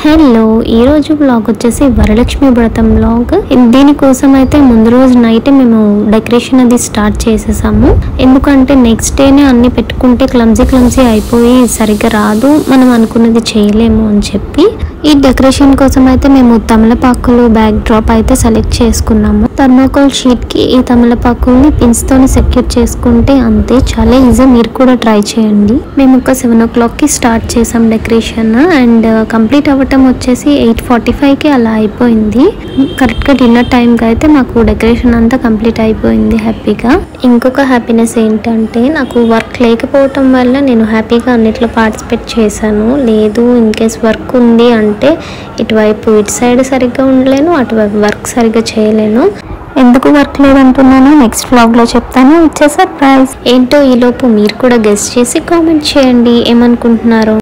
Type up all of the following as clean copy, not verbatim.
Hello ఈ రోజు blog వచ్చేసి వరలక్ష్మి వ్రతం బ్లాగ్. దీనికోసం అయితే ముందు రోజు నైట్ మేము డెకరేషన్ అది స్టార్ట్ చేసేసాము. ఎందుకంటే నెక్స్ట్ డేనే అన్ని పెట్టుకుంటే క్లమ్జీ అయిపోయి సరిగ్గా రాదు, మనం అనుకున్నది చేయలేము అని చెప్పి ఈ డెకరేషన్ కోసం అయితే మేము తమలపాకులు బ్యాక్ డ్రాప్ అయితే సెలెక్ట్ చేసుకున్నాము. థర్మోకోల్ షీట్ కి ఈ తమలపాకుల్ని పిన్స్ తోని సెక్యూర్ చేసుకుంటే అంతే, చాలా ఈజీ. మీరు కూడా ట్రై చేయండి. మేము ఒక 7 o'clock కి స్టార్ట్ చేసాం డెకరేషన్ అండ్ కంప్లీట్ అవ్వటం వచ్చేసి 8:45కి అలా అయిపోయింది. కరెక్ట్గా డిన్నర్ టైంకి అయితే మాకు డెకరేషన్ అంతా కంప్లీట్ అయిపోయింది హ్యాపీగా. ఇంకొక హ్యాపీనెస్ ఏంటంటే నాకు వర్క్ లేకపోవటం వల్ల నేను హ్యాపీగా అన్నిట్లో పార్టిసిపేట్ చేశాను. లేదు ఇన్ కేస్ వర్క్ ఉంది అంటే ఇటువైపు ఇటు సైడ్ సరిగ్గా ఉండలేను, అటువైపు వర్క్ సరిగ్గా చేయలేను. ఎందుకు వర్క్ లేదంటున్నాను నెక్స్ట్ వ్లాగ్లో చెప్తాను. It's surprise. ఏంటో ఈలోపు మీరు కూడా గెస్ చేసి కామెంట్ చేయండి ఏమనుకుంటున్నారో.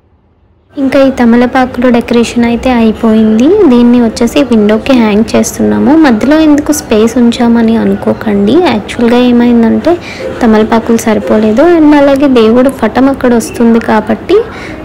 ఇంకా ఈ తమలపాకులు డెకరేషన్ అయితే అయిపోయింది. దీన్ని వచ్చేసి విండోకి హ్యాంగ్ చేస్తున్నాము. మధ్యలో ఎందుకు స్పేస్ ఉంచామని అనుకోకండి. యాక్చువల్గా ఏమైందంటే తమలపాకులు సరిపోలేదు అండ్ అలాగే దేవుడు పటం అక్కడ వస్తుంది కాబట్టి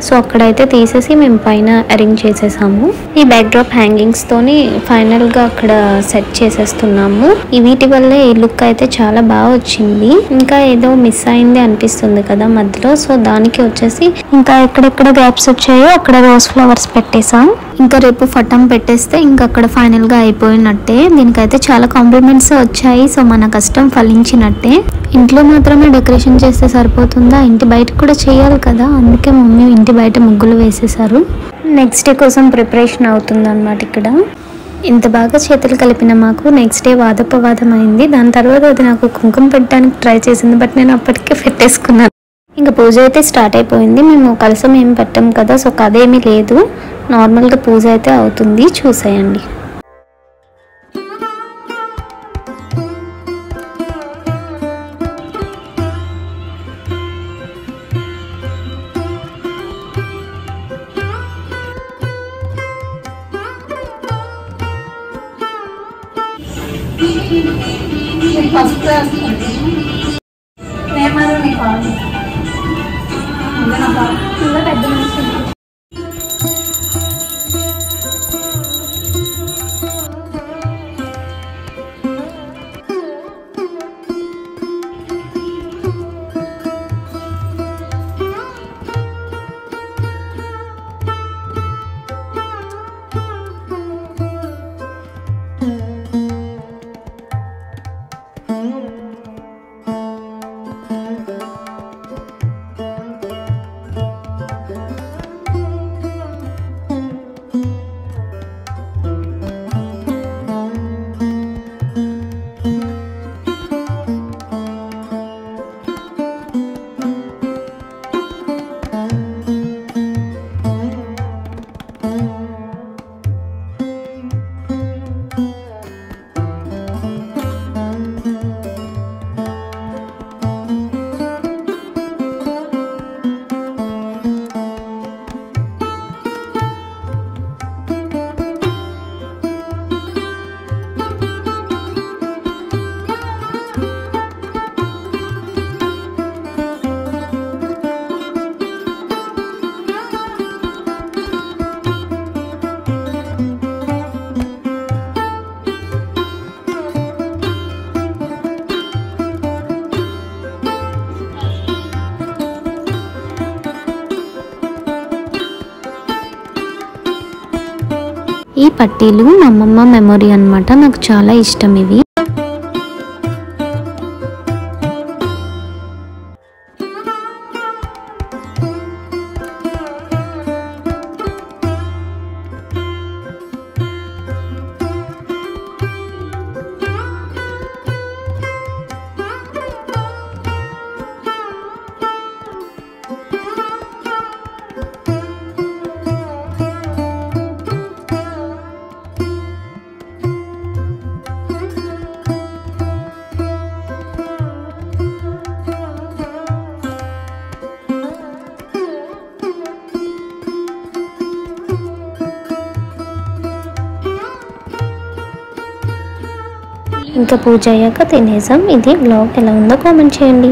సో అక్కడైతే తీసేసి మేము పైన అరేంజ్ చేసేసాము. ఈ బ్యాక్ డ్రాప్ హ్యాంగింగ్స్తోని ఫైనల్గా అక్కడ సెట్ చేసేస్తున్నాము. వీటి వల్లే ఈ లుక్ అయితే చాలా బాగా వచ్చింది. ఇంకా ఏదో మిస్ అయింది అనిపిస్తుంది కదా మధ్యలో, సో దానికి వచ్చేసి ఇంకా ఎక్కడెక్కడ గ్యాప్స్ వచ్చాయో అక్కడ రోజ్ ఫ్లవర్స్ పెట్టేసాం. ఇంకా రేపు ఫటం పెట్టేస్తే ఇంకా అక్కడ ఫైనల్ గా అయిపోయినట్టే. దీనికైతే చాలా కాంప్లిమెంట్స్ వచ్చాయి. సో మన కష్టం ఫలించినట్టే. ఇంట్లో మాత్రమే డెకరేషన్ చేస్తే సరిపోతుందా, ఇంటి బయట కూడా చేయాలి కదా, అందుకే మమ్మీ ఇంటి బయట ముగ్గులు వేసేసారు. నెక్స్ట్ డే కోసం ప్రిపరేషన్ అవుతుంది అన్నమాట. ఇక్కడ ఇంత బాగా చేతులు కలిపిన మాకు నెక్స్ట్ డే వాదోపవాదం అయింది. దాని తర్వాత అది నాకు కుంకుమ పెట్టడానికి ట్రై చేసింది, బట్ నేను అప్పటికే పెట్టేసుకున్నాను. ఇంకా పూజ అయితే స్టార్ట్ అయిపోయింది. మేము కలసం ఏం పెట్టాం కదా, సో అదేమీ లేదు, నార్మల్గా పూజ అయితే అవుతుంది. చూసేయండి. ఈ పట్టీలు మా అమ్మమ్మ మెమొరీ అన్నమాట. నాకు చాలా ఇష్టం ఇవి. ఇంకా పూజ అయ్యాక తినేసాం. ఇది బ్లాగ్ ఎలా ఉందో కామెంట్ చేయండి.